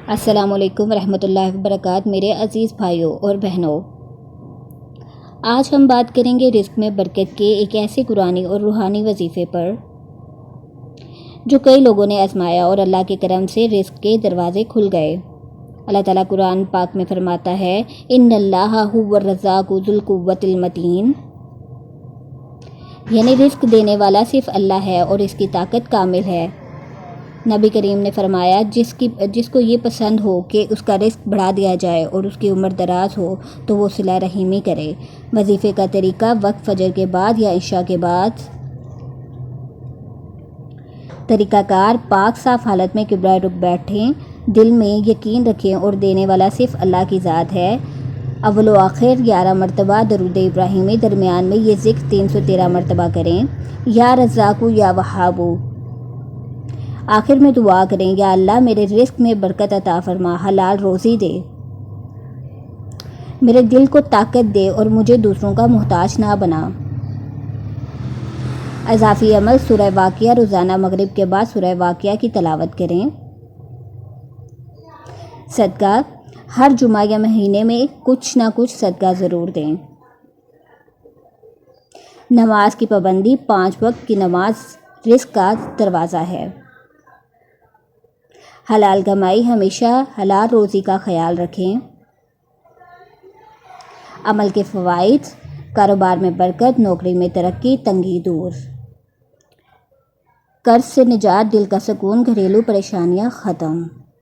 السلام علیکم ورحمۃ اللہ وبرکاتہ میرے عزیز بھائیوں اور بہنوں، آج ہم بات کریں گے رزق میں برکت کے ایک ایسے قرآنی اور روحانی وظیفے پر جو کئی لوگوں نے آزمایا اور اللہ کے کرم سے رزق کے دروازے کھل گئے۔ اللہ تعالیٰ قرآن پاک میں فرماتا ہے، ان اللہ هو الرزاق ذو القوۃ المتین، یعنی رزق دینے والا صرف اللہ ہے اور اس کی طاقت کامل ہے۔ نبی کریم نے فرمایا، جس کو یہ پسند ہو کہ اس کا رزق بڑھا دیا جائے اور اس کی عمر دراز ہو تو وہ صلہ رحمی کرے۔ وظیفے کا طریقہ: وقت فجر کے بعد یا عشاء کے بعد۔ طریقہ کار: پاک صاف حالت میں قبلہ رخ بیٹھیں، دل میں یقین رکھیں اور دینے والا صرف اللہ کی ذات ہے۔ اول و آخر 11 مرتبہ درود ابراہیمی، درمیان میں یہ ذکر 313 مرتبہ کریں۔ یا رزاق یا وہاب، آخر میں دعا کریں، یا اللہ میرے رزق میں برکت عطا فرما، حلال روزی دے، میرے دل کو طاقت دے اور مجھے دوسروں کا محتاج نہ بنا۔ اضافی عمل: سورہ واقعہ روزانہ مغرب کے بعد سورہ واقعہ کی تلاوت کریں۔ صدقہ: ہر جمعہ یا مہینے میں کچھ نہ کچھ صدقہ ضرور دیں۔ نماز کی پابندی: 5 وقت کی نماز رزق کا دروازہ ہے۔ حلال کمائی: ہمیشہ حلال روزی کا خیال رکھیں۔ عمل کے فوائد: کاروبار میں برکت، نوکری میں ترقی، تنگی دور، قرض سے نجات، دل کا سکون، گھریلو پریشانیاں ختم۔